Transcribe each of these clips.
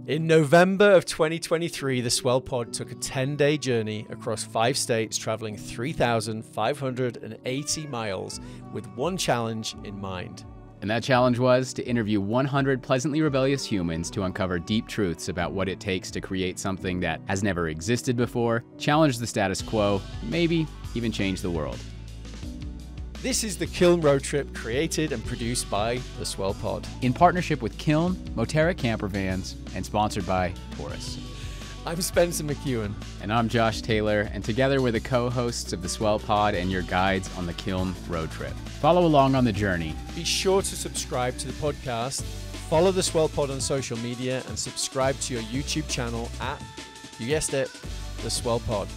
In November of 2023, the Swell Pod took a 10-day journey across 5 states, traveling 3,580 miles with one challenge in mind. And that challenge was to interview 100 pleasantly rebellious humans to uncover deep truths about what it takes to create something that has never existed before, challenge the status quo, maybe even change the world. This is the Kiln.RoadTrip, created and produced by the Swell Pod. In partnership with Kiln, Moterra Camper Vans, and sponsored by Taurus. I'm Spencer McKeown. And I'm Josh Taylor, and together we're the co-hosts of the Swell Pod and your guides on the Kiln.RoadTrip. Follow along on the journey. Be sure to subscribe to the podcast, follow the Swell Pod on social media, and subscribe to your YouTube channel at, you guessed it, the Swell Pod.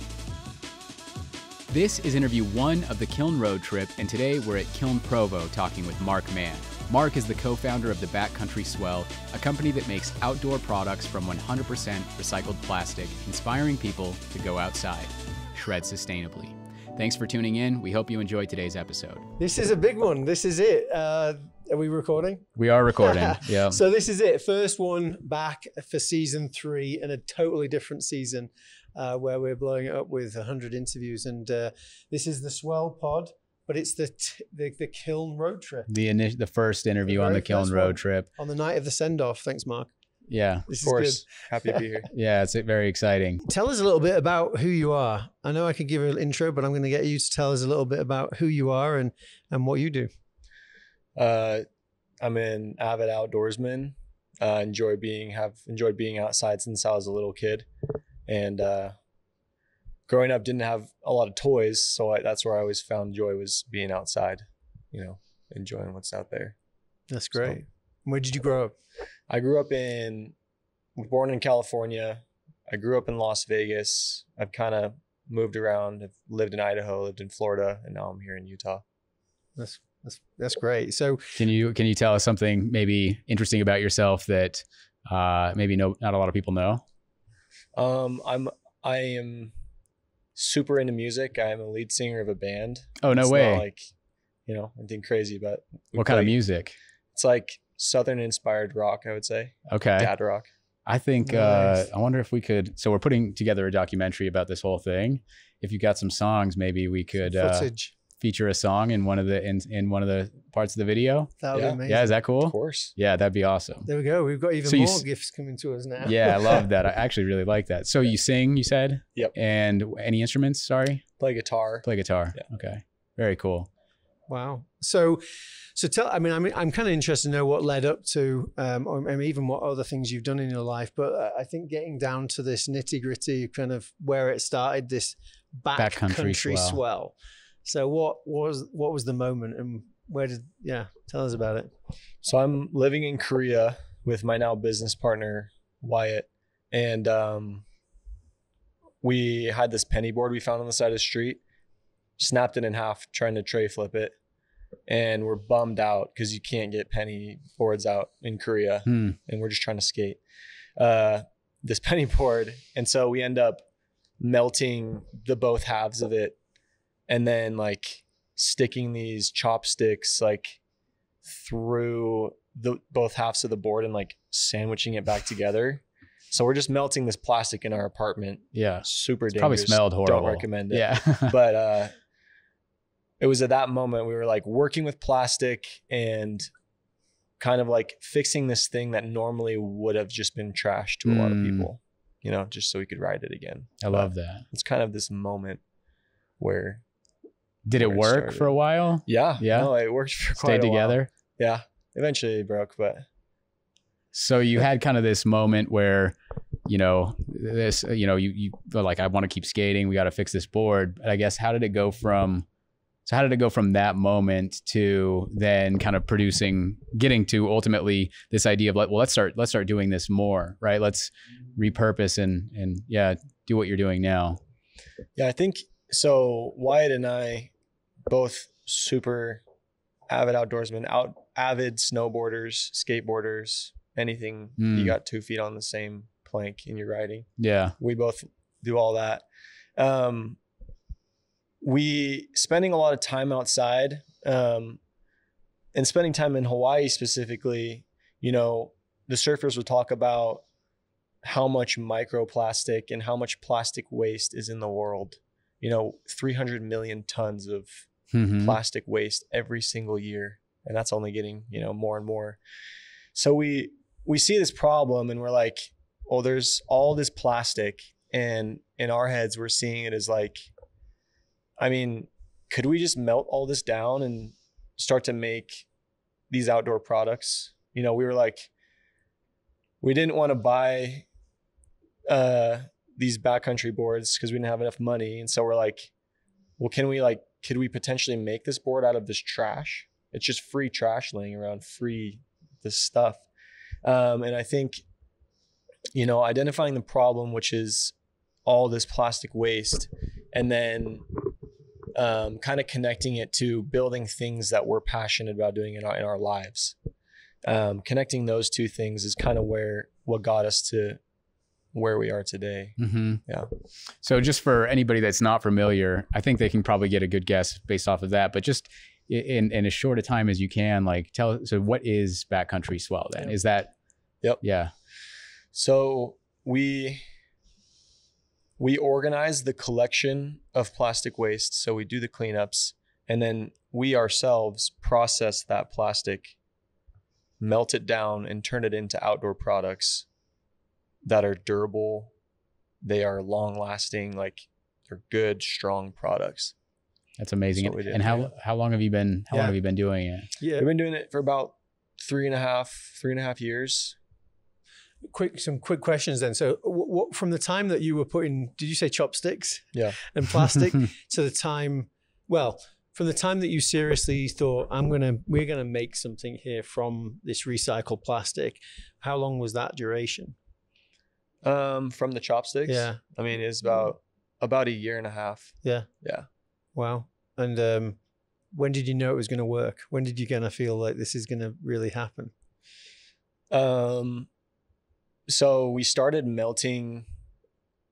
This is interview 1 of the Kiln.RoadTrip, and today we're at Kiln Provo talking with Mark Mann. Mark is the co-founder of the Backcountry Swell, a company that makes outdoor products from 100% recycled plastic, inspiring people to go outside, shred sustainably. Thanks for tuning in. We hope you enjoyed today's episode. This is a big one. This is it. Are we recording? We are recording, yeah. So this is it. First one back for season 3 and a totally different season where we're blowing it up with 100 interviews. And this is the Swell Pod, but it's the Kiln.RoadTrip. The first interview on the Kiln.RoadTrip. On the night of the send-off. Thanks, Mark. Yeah, this of course. Is good. Happy to be here. Yeah, it's very exciting. Tell us a little bit about who you are. I know I could give an intro, but I'm going to get you to tell us a little bit about who you are and what you do. I'm an avid outdoorsman. Have enjoyed being outside since I was a little kid, and growing up didn't have a lot of toys, so that's where I always found joy, was being outside, enjoying what's out there. That's great. So, where did you grow up? I grew up born in California. I grew up in Las Vegas. I've kind of moved around. I've lived in Idaho, lived in Florida, and now I'm here in Utah. That's great. So can you tell us something maybe interesting about yourself that maybe not a lot of people know? I am super into music. I am a lead singer of a band. Oh, no way. Not like, anything crazy, but what kind of music? It's like Southern inspired rock, I would say. Okay. Dad rock. I think, nice. I wonder if we could, so we're putting together a documentary about this whole thing. If you got some songs, maybe we could feature a song in one of the parts of the video. That would be amazing. Yeah, is that cool? Of course. Yeah, that'd be awesome. There we go. We've got even more gifts coming to us now. Yeah, I love that. I actually really like that. So you sing, you said? Yep. And any instruments, sorry? Play guitar. Play guitar. Yeah. Okay. Very cool. Wow. So tell, I'm kind of interested to know what led up to, or even what other things you've done in your life, but I think getting down to this nitty gritty kind of where it started, this backcountry swell. So what was the moment, and tell us about it. So I'm living in Korea with my now business partner, Wyatt. And we had this penny board we found on the side of the street, snapped it in half, trying to tray flip it. And we're bummed out because you can't get penny boards out in Korea. And we're just trying to skate this penny board. And so we end up melting the both halves of it, and then like sticking these chopsticks like through both halves of the board and like sandwiching it back together. So we're just melting this plastic in our apartment. Yeah. Super dangerous. Probably smelled horrible. Don't recommend it. Yeah. But it was at that moment we were like working with plastic and kind of like fixing this thing that normally would have just been trash to a lot of people, just so we could ride it again. I love that. It's kind of this moment where. Did it work for a while? Yeah. Yeah. No, it worked for quite Stayed a while. together? Yeah. Eventually it broke, but. So you had kind of this moment where, you like, I want to keep skating. We got to fix this board. But I guess how did it go from that moment to then kind of getting to ultimately this idea of like, well, let's start doing this more, right? Let's repurpose and do what you're doing now. Yeah, I think so. Wyatt and I, both super avid outdoorsmen, avid snowboarders, skateboarders, anything you got 2 feet on the same plank in your riding. Yeah. We both do all that. We spending a lot of time outside, and spending time in Hawaii specifically, the surfers would talk about how much microplastic and how much plastic waste is in the world. 300 million tons of plastic waste every single year. And that's only getting, more and more. So we see this problem and we're like, oh, there's all this plastic. And in our heads, we're seeing it as like, I mean, could we just melt all this down and start to make these outdoor products? We were like, we didn't want to buy these backcountry boards because we didn't have enough money. And so we're like, well, could we potentially make this board out of this trash? It's just free trash laying around, this stuff. And I think, identifying the problem, which is all this plastic waste, and then kind of connecting it to building things that we're passionate about doing in our lives. Connecting those two things is kind of what got us to where we are today. Yeah. So just for anybody that's not familiar, I think they can probably get a good guess based off of that, but just in as short a time as you can, so what is Backcountry Swell then? Is that? Yep. Yeah. So we organize the collection of plastic waste. So we do the cleanups, and then we ourselves process that plastic, melt it down, and turn it into outdoor products that are durable. They are long lasting, they're good, strong products. That's amazing. And how long have you been doing it? Yeah, we've been doing it for about 3.5 years. Some quick questions then. So what from the time that you were putting, did you say chopsticks? Yeah. And plastic to the time, from the time that you seriously thought, we're gonna make something here from this recycled plastic, how long was that duration? From the chopsticks? Yeah. I mean, it's about 1.5 years. Yeah. Yeah. Wow. And when did you know it was going to work? When did you kind of feel like this is going to really happen? So we started melting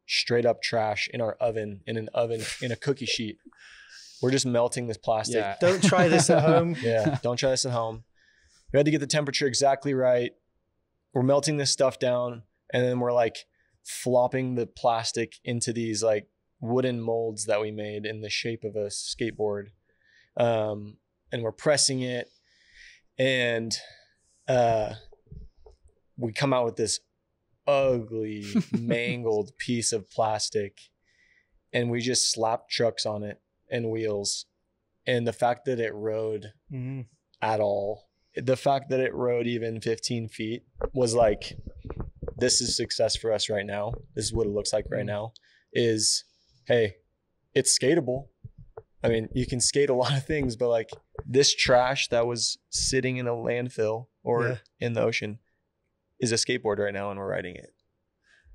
straight up trash in our oven, in a cookie sheet. We're just melting this plastic. Yeah. Don't try this at home. Yeah. Don't try this at home. We had to get the temperature exactly right. We're melting this stuff down, and then we're flopping the plastic into these wooden molds that we made in the shape of a skateboard. And we're pressing it, and we come out with this ugly, mangled piece of plastic, and we just slapped trucks on it and wheels. And the fact that it rode at all, the fact that it rode even 15 feet was this is success for us right now. This is what it looks like right now is, hey, it's skatable. I mean, you can skate a lot of things, but this trash that was sitting in a landfill or in the ocean is a skateboard right now, and we're riding it.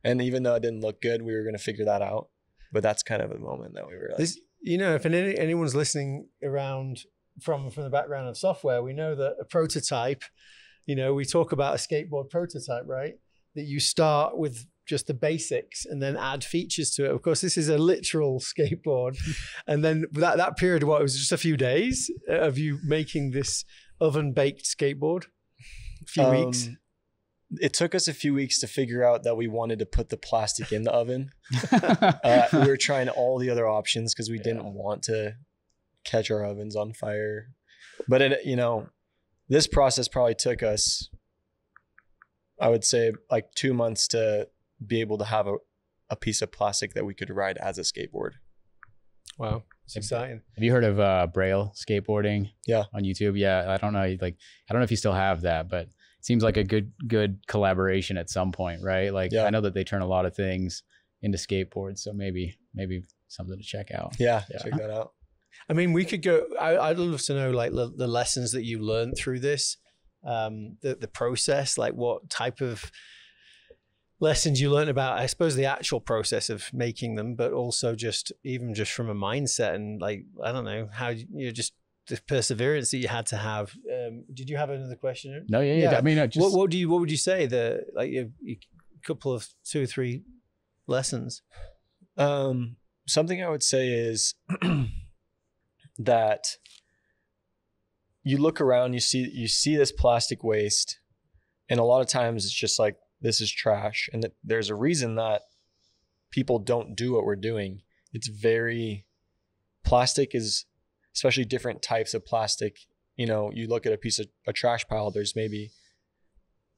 And even though it didn't look good, we were going to figure that out. But that's kind of a moment that we were if anyone's listening around from the background of software, we know that a prototype, we talk about a skateboard prototype, right? That you start with just the basics and then add features to it. Of course, this is a literal skateboard. And then that period, it was just a few days of you making this oven-baked skateboard? A few weeks? It took us a few weeks to figure out that we wanted to put the plastic in the oven. We were trying all the other options because we didn't want to catch our ovens on fire. But this process probably took us, I would say, 2 months to be able to have a piece of plastic that we could ride as a skateboard. Wow. It's exciting. Have you heard of Braille skateboarding? Yeah. On YouTube? Yeah. I don't know. I don't know if you still have that, but it seems like a good collaboration at some point, right? I know that they turn a lot of things into skateboards, so maybe something to check out. Yeah. Check that out. I mean, we could go, I'd love to know the lessons that you learned through this, the process, what type of lessons you learned about, I suppose, the actual process of making them, but also just from a mindset and I don't know, how just the perseverance that you had to have. Did you have another question? No, yeah. I mean, what would you say a couple of 2 or 3 lessons? Something I would say is that you look around, you see this plastic waste, and a lot of times it's just this is trash. And that there's a reason that people don't do what we're doing. It's plastic is, especially different types of plastic. You know, you look at a trash pile, there's maybe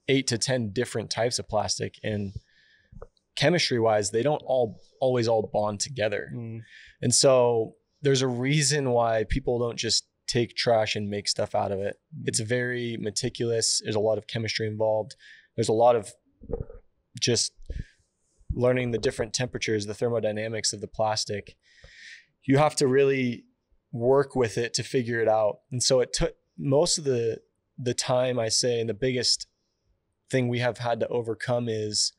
8 to 10 different types of plastic, and chemistry wise, they don't always bond together. And so there's a reason why people don't just take trash and make stuff out of it. It's very meticulous. There's a lot of chemistry involved. There's a lot of just learning the different temperatures, the thermodynamics of the plastic. You have to really work with it to figure it out. And so it took most of the time, I say, and the biggest thing we have had to overcome is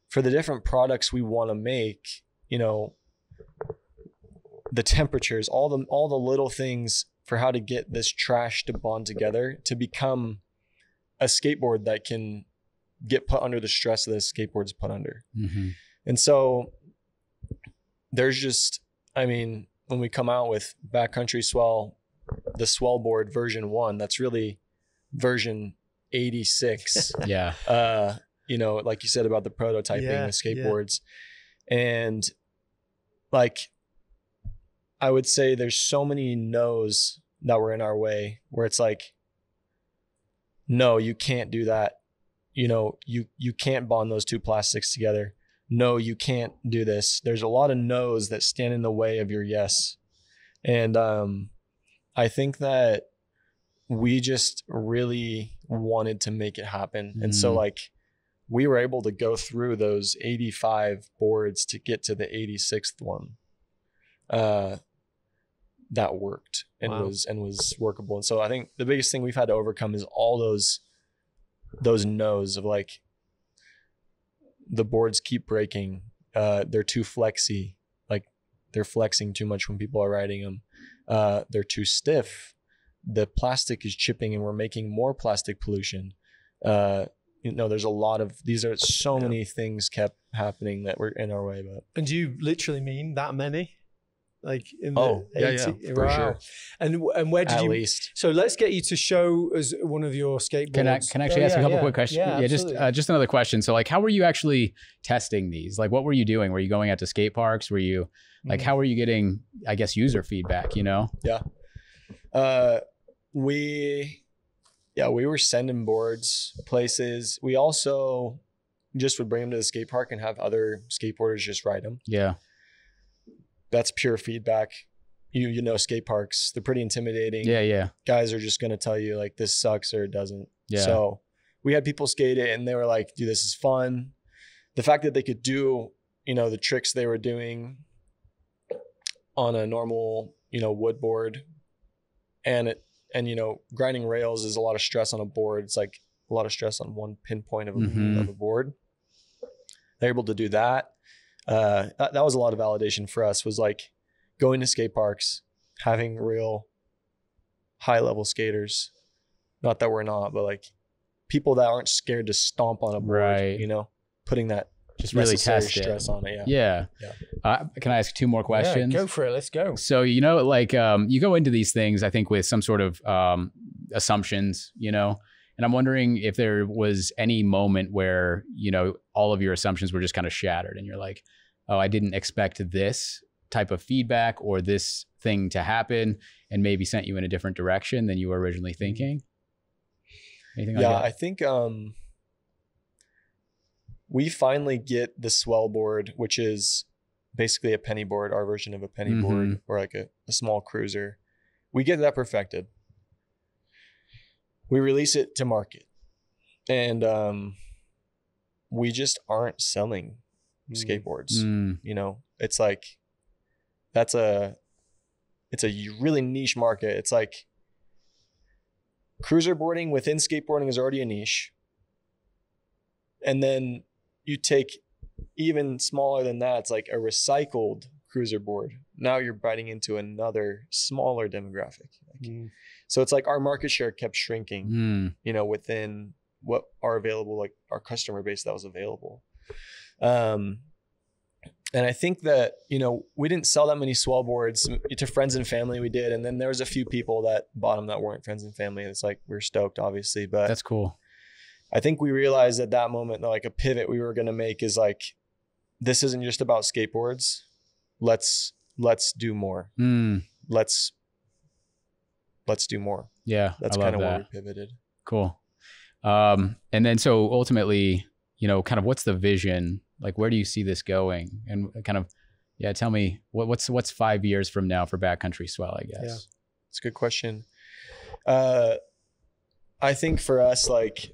for the different products we want to make, you know, the temperatures, all the little things for how to get this trash to bond together to become a skateboard that can get put under the stress that the skateboard's put under. And so there's just, I mean, when we come out with Backcountry Swell, the Swell board version 1, that's really version 86. Yeah. You know, like you said about the prototyping with skateboards. And like, I would say there's so many no's that were in our way where it's like, no, you can't do that. You know, you can't bond those two plastics together. No, you can't do this. There's a lot of no's that stand in the way of your yes. And I think that we just really wanted to make it happen. And so like we were able to go through those 85 boards to get to the 86th one. That worked and was workable. And so I think the biggest thing we've had to overcome is all those no's of like, the boards keep breaking. They're too flexy. Like they're flexing too much when people are riding them. They're too stiff. The plastic is chipping and we're making more plastic pollution. You know, there's a lot of, these are so many things kept happening that were in our way. But and do you literally mean that many? Like in the 80, for sure. And where did At you? least. So let's get you to show us one of your skateboards. Can I actually ask a couple quick questions? Yeah, just another question. So like, how were you actually testing these? Like, what were you doing? Were you going out to skate parks? Were you like, how were you getting, I guess, user feedback? You know? Yeah. We were sending boards places. We also just would bring them to the skate park and have other skateboarders just ride them. Yeah. That's pure feedback. You know, skate parks, they're pretty intimidating. Yeah. Guys are just going to tell you like, this sucks or it doesn't. Yeah. So we had people skate it and they were like, dude, this is fun. The fact that they could do, you know, the tricks they were doing on a normal, you know, wood board and you know, grinding rails is a lot of stress on a board. It's like a lot of stress on one pinpoint of a board. They're able to do that. That was a lot of validation for us, was like going to skate parks, having real high level skaters, not that we're not, but like people that aren't scared to stomp on a board, right. You know, putting that just really test stress on it. Yeah. Can I ask 2 more questions? Yeah, go for it. Let's go. So, you know, like you go into these things, I think, with some sort of assumptions, you know, and I'm wondering if there was any moment where, you know, all of your assumptions were just kind of shattered and you're like, oh, I didn't expect this type of feedback or this thing to happen, and maybe sent you in a different direction than you were originally thinking. Anything like that? I think we finally get the Swell board, which is basically a penny board, our version of a penny board, or like a small cruiser. We get that perfected. We release it to market, and we just aren't selling skateboards. You know, it's like it's a really niche market. It's like cruiser boarding within skateboarding is already a niche, and then you take even smaller than that, it's like a recycled cruiser board. Now you're biting into another smaller demographic. So it's like our market share kept shrinking, you know, within what are available, like our customer base that was available. And I think that, you know, we didn't sell that many Swell boards to friends and family. We did. And then there was a few people that bought them that weren't friends and family. And it's like, we're stoked, obviously, but that's cool. I think we realized at that moment that like a pivot we were going to make is like, this isn't just about skateboards. Let's do more. Let's do more. Yeah. That's kind of where we pivoted. Cool. And then so ultimately, you know, kind of what's the vision? Like, where do you see this going? And kind of, yeah, tell me what's 5 years from now for Backcountry Swell, I guess. Yeah, it's a good question. I think for us, like,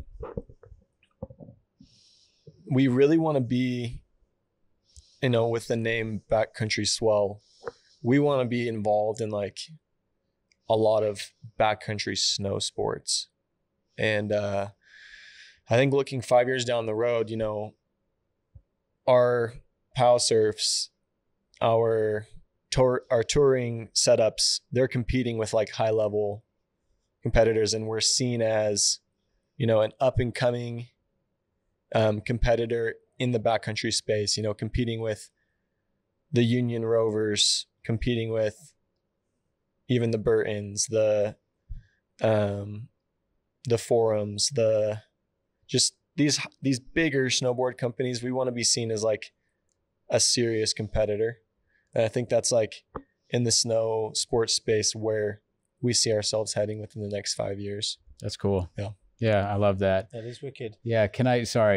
we really want to be, you know, with the name Backcountry Swell, we want to be involved in like a lot of backcountry snow sports. And I think looking 5 years down the road, you know, our POW surfs, our touring setups, they're competing with like high level competitors, and we're seen as, you know, an up and coming competitor in the backcountry space, you know, competing with the Union Rovers, competing with even the Burtons, the Forums, the just these bigger snowboard companies. We want to be seen as like a serious competitor. And I think that's like in the snow sports space where we see ourselves heading within the next 5 years. That's cool. Yeah. Yeah, I love that. That is wicked. Yeah,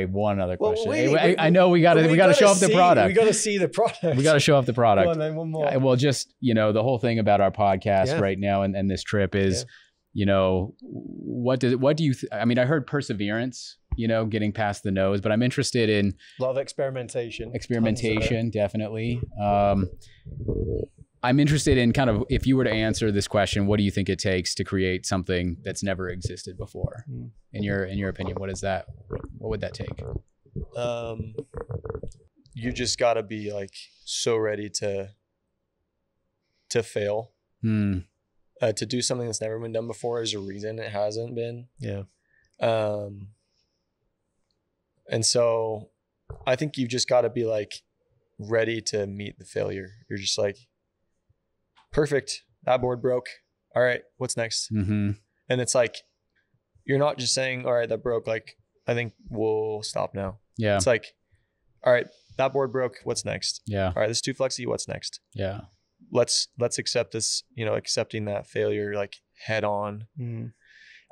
one other question. Wait, I know we got to show off the product. We got to see the product. We got to show off the product. Go on, then, one more. Well, just, you know, the whole thing about our podcast right now and this trip is, you know, what do you, I mean, I heard perseverance, you know, getting past the nose, but I'm interested in a lot of experimentation. Definitely. I'm interested in kind of, if you were to answer this question, what do you think it takes to create something that's never existed before? In your opinion, what is that? What would that take? You just got to be like so ready to fail. To do something that's never been done before is a reason it hasn't been. Yeah. And so I think you've just got to be like ready to meet the failure. You're just like, perfect, that board broke. All right, what's next? And it's like, you're not just saying, all right, that broke. Like, I think we'll stop now. Yeah. It's like, all right, that board broke. What's next? Yeah. All right, this is too flexy. What's next? Yeah. Let's accept this, you know, accepting that failure, like head on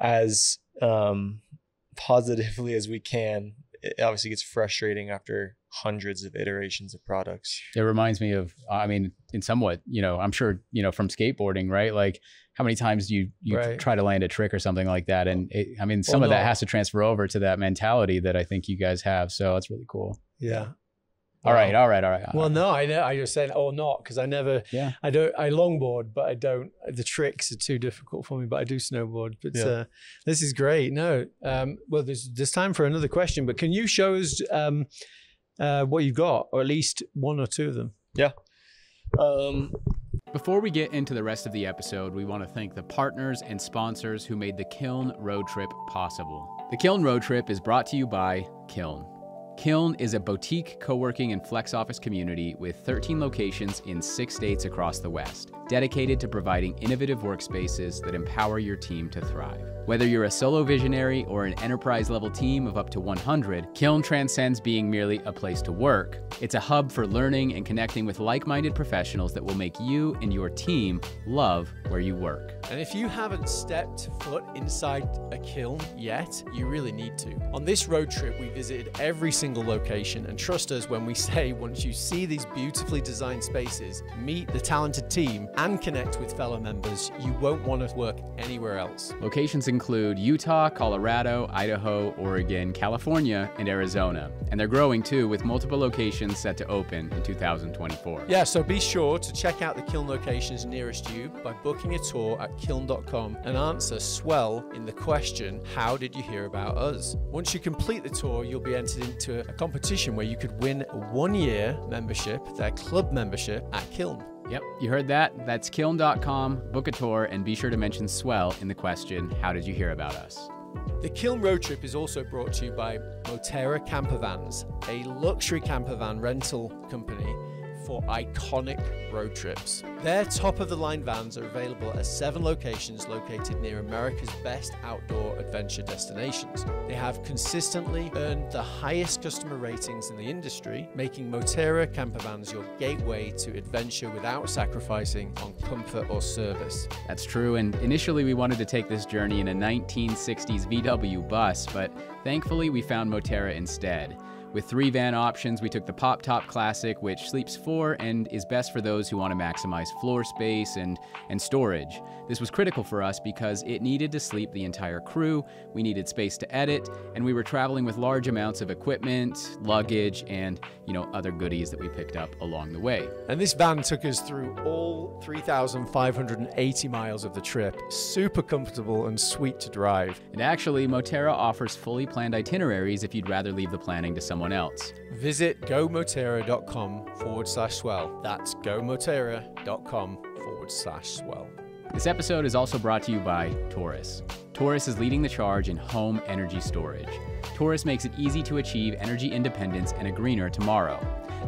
as positively as we can. It obviously gets frustrating after hundreds of iterations of products. It reminds me of, I mean, in somewhat, you know, I'm sure, you know, from skateboarding, right? Like how many times do you try to land a trick or something like that? And I mean, some of that has to transfer over to that mentality that I think you guys have. So that's really cool. Yeah. All right. Well, no, I just said, not, because I never, I longboard, but I don't, the tricks are too difficult for me, but I do snowboard. But this is great. No, well, there's time for another question, but can you show us what you've got, or at least one or two of them? Yeah. Before we get into the rest of the episode, we want to thank the partners and sponsors who made the Kiln Road Trip possible. The Kiln Road Trip is brought to you by Kiln. Kiln is a boutique co-working and flex office community with 13 locations in 6 states across the West, dedicated to providing innovative workspaces that empower your team to thrive. Whether you're a solo visionary or an enterprise-level team of up to 100, Kiln transcends being merely a place to work. It's a hub for learning and connecting with like-minded professionals that will make you and your team love where you work. And if you haven't stepped foot inside a kiln yet, you really need to. On this road trip, we visited every single location, and trust us when we say once you see these beautifully designed spaces, meet the talented team, and connect with fellow members, you won't want to work anywhere else. Locations include Utah, Colorado, Idaho, Oregon, California, and Arizona. And they're growing too, with multiple locations set to open in 2024. Yeah, so be sure to check out the kiln locations nearest you by booking a tour at kiln.com and answer Swell in the question, how did you hear about us? Once you complete the tour, you'll be entered into a competition where you could win a 1-year membership, their club membership at Kiln. Yep, you heard that. That's kiln.com, book a tour, and be sure to mention Swell in the question, how did you hear about us? The Kiln Road Trip is also brought to you by Moterra Campervans, a luxury campervan rental company for iconic road trips. Their top-of-the-line vans are available at 7 locations located near America's best outdoor adventure destinations. They have consistently earned the highest customer ratings in the industry, making Moterra campervans your gateway to adventure without sacrificing on comfort or service. That's true, and initially we wanted to take this journey in a 1960s VW bus, but thankfully we found Moterra instead. With 3 van options, we took the Pop Top Classic, which sleeps 4 and is best for those who want to maximize floor space and storage. This was critical for us because it needed to sleep the entire crew, we needed space to edit, and we were traveling with large amounts of equipment, luggage, and other goodies that we picked up along the way. And this van took us through all 3,580 miles of the trip. Super comfortable and sweet to drive. And actually, Moterra offers fully planned itineraries if you'd rather leave the planning to someone else. Visit gomoterra.com/swell. That's gomoterra.com/swell. This episode is also brought to you by Taurus. Taurus is leading the charge in home energy storage. Taurus makes it easy to achieve energy independence and a greener tomorrow.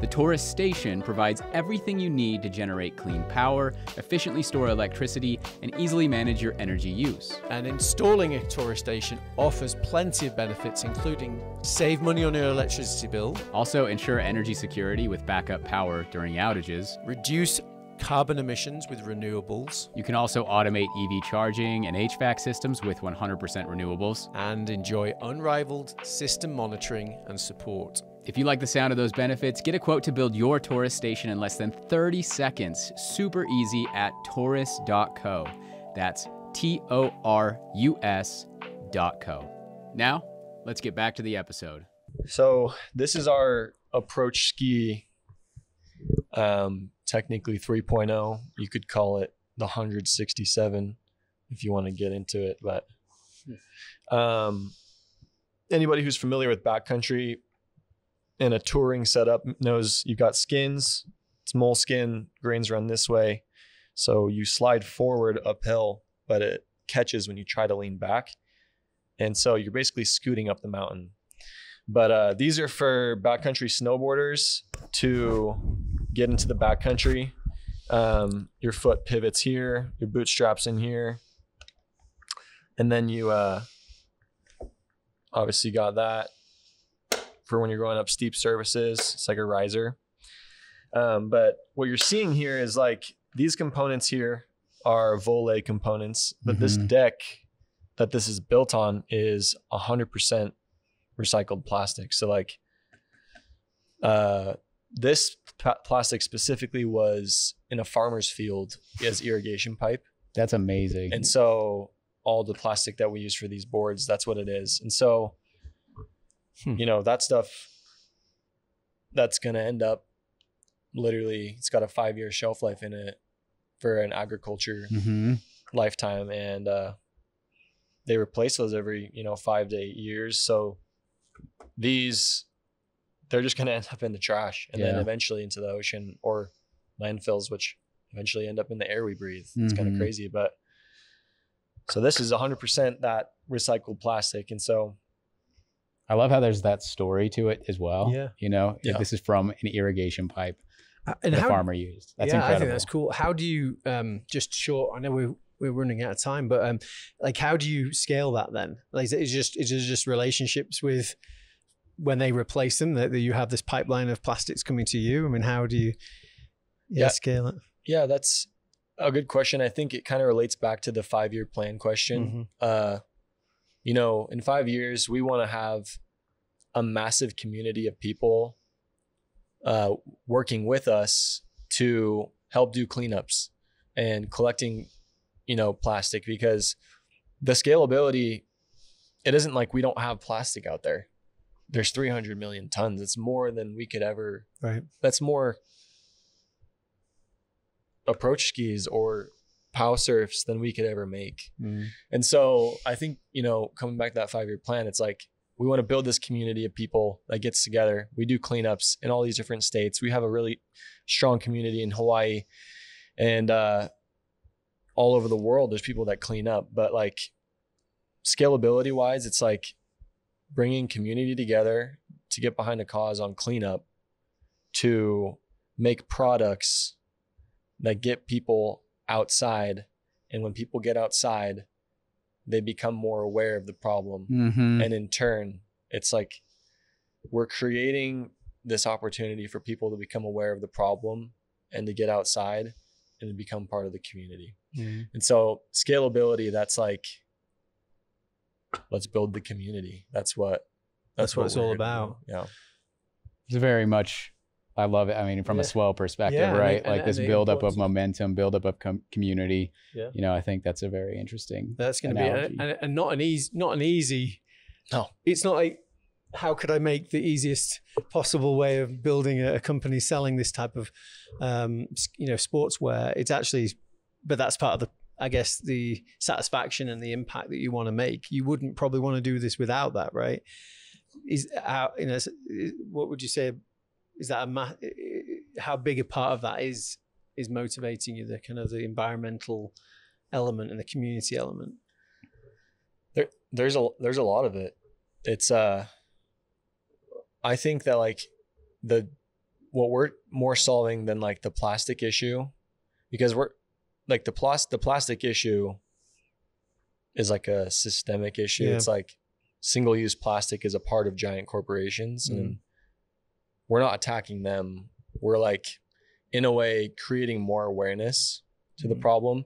The Taurus Station provides everything you need to generate clean power, efficiently store electricity, and easily manage your energy use. And installing a Taurus station offers plenty of benefits, including save money on your electricity bill, also ensure energy security with backup power during outages, reduce carbon emissions with renewables. You can also automate EV charging and HVAC systems with 100% renewables, and enjoy unrivaled system monitoring and support. If you like the sound of those benefits, get a quote to build your Taurus station in less than 30 seconds. Super easy at taurus.co. That's TORUS.co. Now, let's get back to the episode. So this is our approach ski, technically 3.0. You could call it the 167 if you want to get into it. But anybody who's familiar with backcountry and a touring setup knows you've got skins. It's moleskin, grains run this way. So you slide forward uphill, but it catches when you try to lean back. And so you're basically scooting up the mountain. But these are for backcountry snowboarders to get into the backcountry. Your foot pivots here, your bootstraps in here. And then you obviously got that for when you're going up steep surfaces. It's like a riser. But what you're seeing here is like these components here are Volet components, but this deck that this is built on is 100% recycled plastic. So like this plastic specifically was in a farmer's field as irrigation pipe. That's amazing. And so all the plastic that we use for these boards, that's what it is. And so that stuff that's going to end up literally, it's got a 5-year shelf life in it for an agriculture lifetime. And they replace those every, 5 to 8 years. So these, they're just going to end up in the trash and then eventually into the ocean or landfills, which eventually end up in the air we breathe. It's kind of crazy. But so this is 100% that recycled plastic. And so I love how there's that story to it as well. Yeah. This is from an irrigation pipe and the farmer used. That's incredible. I think that's cool. How do you, just short, I know we're running out of time, but like, how do you scale that then? Like, is it just relationships with when they replace them that you have this pipeline of plastics coming to you? I mean, how do you scale it? Yeah, that's a good question. I think it kind of relates back to the 5-year plan question. In 5 years, we want to have a massive community of people working with us to help do cleanups and collecting, plastic, because the scalability, it isn't like we don't have plastic out there. There's 300 million tons. It's more than we could ever. Right. That's more approach skis or pow surfs than we could ever make. And so I think, coming back to that 5-year plan, it's like, we want to build this community of people that gets together. We do cleanups in all these different states. We have a really strong community in Hawaii and all over the world. There's people that clean up, but like scalability wise, it's like bringing community together to get behind a cause on cleanup to make products that get people outside. And when people get outside, they become more aware of the problem. And in turn, it's like we're creating this opportunity for people to become aware of the problem and to get outside and to become part of the community. And so scalability, that's like, let's build the community. That's what it's all about. Yeah. It's very much, I love it. I mean, from a Swell perspective, right? Like this buildup of momentum, buildup of community. Yeah. You know, I think that's a very interesting. That's going to be, and not an easy. No, it's not like, how could I make the easiest possible way of building a company selling this type of, sportswear? It's actually, but that's part of the, I guess, the satisfaction and the impact that you want to make. You wouldn't probably want to do this without that, right? What would you say? Is that how big a part of that is motivating you? The kind of the environmental element and the community element. There's a lot of it. It's I think that like what we're more solving than like the plastic issue, because we're like the plastic issue is like a systemic issue. It's like single-use plastic is a part of giant corporations, and we're not attacking them. We're like, in a way, creating more awareness to the problem,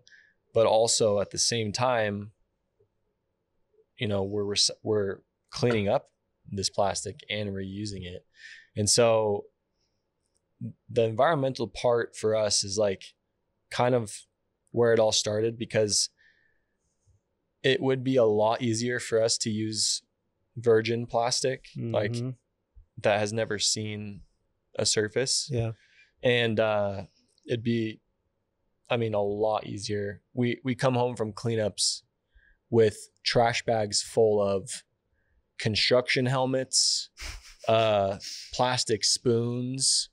but also at the same time, we're cleaning up this plastic and reusing it. And so the environmental part for us is like kind of where it all started, because it would be a lot easier for us to use virgin plastic, like that has never seen a surface. Yeah. And it'd be, a lot easier. We come home from cleanups with trash bags full of construction helmets, plastic spoons.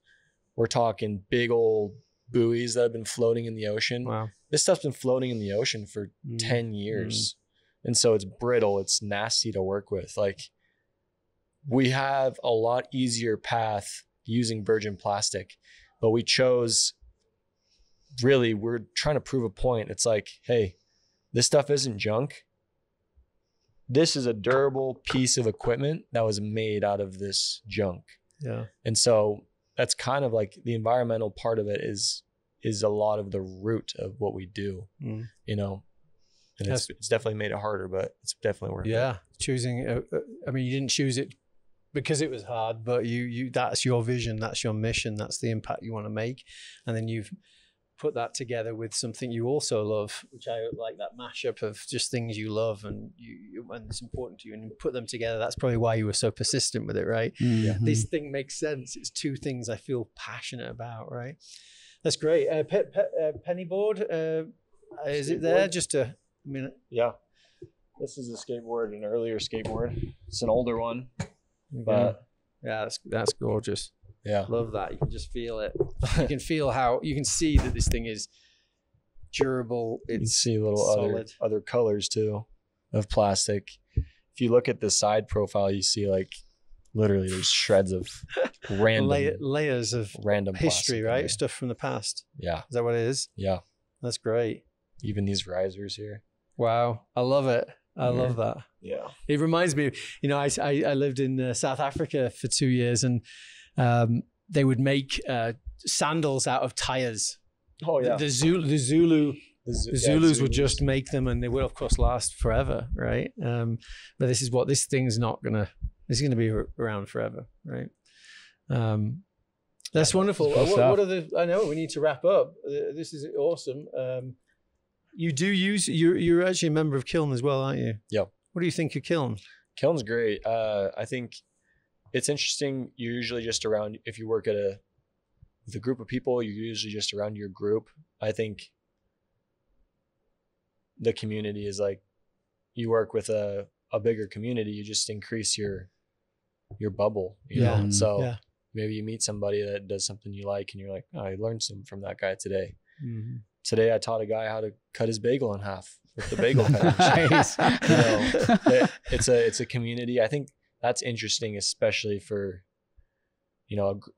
We're talking big old buoys that have been floating in the ocean. Wow. This stuff's been floating in the ocean for 10 years. And so it's brittle, it's nasty to work with. Like, we have a lot easier path using virgin plastic, but we chose, really, we're trying to prove a point. It's like, hey, this stuff isn't junk. This is a durable piece of equipment that was made out of this junk. Yeah. And so that's kind of like the environmental part of it is a lot of the root of what we do, and it's definitely made it harder, but it's definitely worth it. Yeah. Choosing, you didn't choose it because it was hard, but you that's your vision, that's your mission, that's the impact you want to make. And then you've put that together with something you also love, which I like, that mashup of just things you love and and it's important to you, and you put them together. That's probably why you were so persistent with it, right? This thing makes sense. It's two things I feel passionate about, right? That's great. Pennyboard, is it there? Just a minute. Yeah. This is a skateboard, an earlier skateboard. It's an older one, but yeah, that's gorgeous. Yeah. Love that. You can just feel it. You can feel you can see that this thing is durable. You can see little other colors too of plastic. If you look at the side profile, you see like literally there's shreds of random layers of random history, right? Stuff from the past. Yeah. Is that what it is? Yeah. That's great. Even these risers here. Wow. I love it. I love that. Yeah. It reminds me, I lived in South Africa for 2 years, and they would make sandals out of tires. Oh yeah. The Zulus would just make them, and they would of course last forever, right? But this thing's not gonna. This is gonna be around forever, right? That's wonderful. What are the? I know we need to wrap up. This is awesome. You do use. You're actually a member of Kiln as well, aren't you? Yep. What do you think of Kiln? Kiln's great. I think it's interesting. You're usually just around, if you work with a group of people, you're usually just around your group. I think the community is like, you work with a bigger community, you just increase your bubble, you know? So maybe you meet somebody that does something you like, and you're like, oh, I learned something from that guy today. Mm-hmm. Today I taught a guy how to cut his bagel in half with the bagel cutter. It's a community. I think that's interesting, especially for,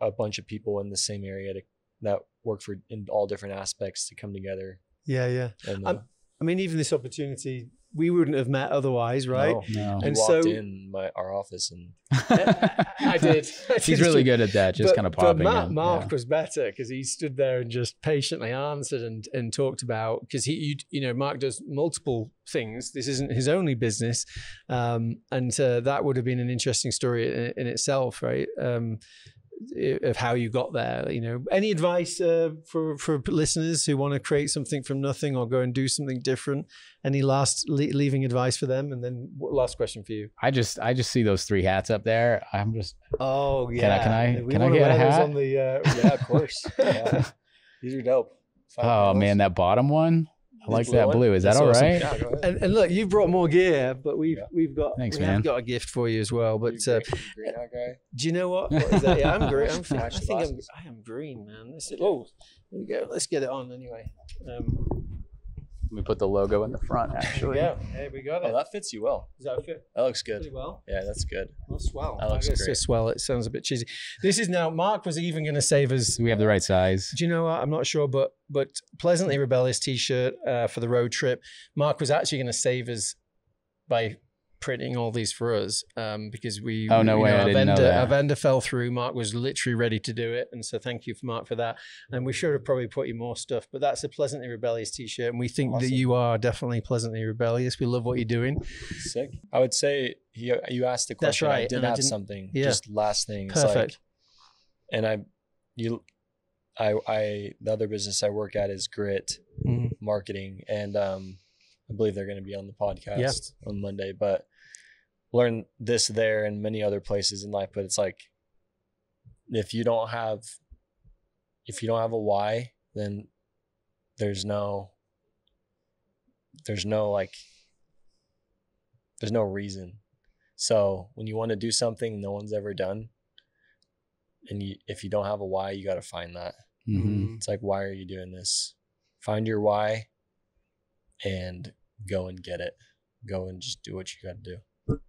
a bunch of people in the same area that work in all different aspects to come together. Yeah. And, I mean, even this opportunity, we wouldn't have met otherwise, right? No. You walked in our office and I did. He's really good at that, just kind of popping but in. Mark was better because he stood there and just patiently answered and talked about, because Mark does multiple things. This isn't his only business. And that would have been an interesting story in itself, right? Of how you got there. Any advice for listeners who want to create something from nothing or go and do something different? Any last leaving advice for them? And then last question for you. I just see those 3 hats up there. I'm just, oh yeah, can I get a hat on the yeah, of course. Yeah. These are dope. Man, that bottom one, I like that blue. Is that all awesome. right? Yeah, go ahead. And look, you've brought more gear, but we've got Thanks, man. Got a gift for you as well. But green hat guy? do you know what is that? Yeah, I'm green. I Match think glasses. I am green, man. There we go. Let's get it on anyway. Let me put the logo in the front, actually. Yeah, hey, we got it. Oh, that fits you well. Does that fit That looks good. pretty well? Yeah, that's good. Well, swell. That looks I guess great. Swell. It sounds a bit cheesy. This is now. Mark was even going to save us. Do we have the right size? Do you know what? I'm not sure, but Pleasantly Rebellious T-shirt for the road trip. Mark was actually going to save us by printing all these for us because we. Oh, no way. I didn't know that. Our vendor fell through. Mark was literally ready to do it, and so thank you, Mark, for that. And we should have probably put you more stuff, but that's a Pleasantly Rebellious T-shirt, and we think that you are definitely pleasantly rebellious. We love what you're doing. Sick. I would say you asked the question. That's right. I did have something. Yeah. Just last thing. Perfect. And the other business I work at is Grit Marketing, and I believe they're going to be on the podcast on Monday. But learn this there and many other places in life. But it's like if you don't have a why, then there's no reason. So when you want to do something no one's ever done, and if you don't have a why, you got to find that. Mm-hmm. It's like, why are you doing this? Find your why and go and get it. Go and just do what you got to do.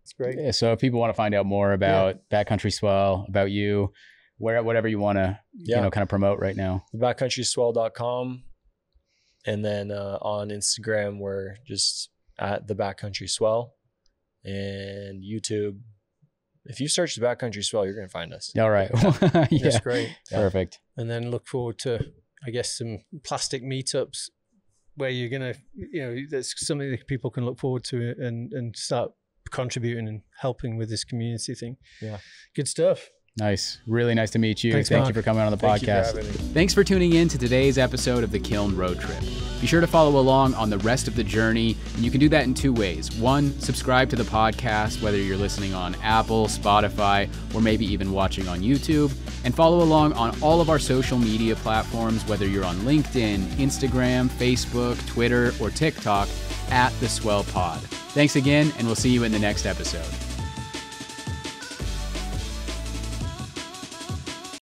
It's great. Yeah, so if people want to find out more about Backcountry Swell, about you, whatever you want to, kind of promote right now. Backcountryswell.com. And then on Instagram, we're just at the Backcountry Swell, and YouTube. If you search the Backcountry Swell, you're going to find us. All right. Yeah. That's great. Perfect. And then look forward to, I guess, some plastic meetups where you're going to, that's something that people can look forward to and start contributing and helping with this community thing. Yeah. Good stuff. Nice. Really nice to meet you. Thanks, Thank Mark. you for coming on the Thank you for podcast. having me. Thanks for tuning in to today's episode of the Kiln Road Trip. Be sure to follow along on the rest of the journey, and you can do that in 2 ways. 1, subscribe to the podcast, whether you're listening on Apple, Spotify, or maybe even watching on YouTube, and follow along on all of our social media platforms, whether you're on LinkedIn, Instagram, Facebook, Twitter, or TikTok, at the Swell Pod. Thanks again, and we'll see you in the next episode.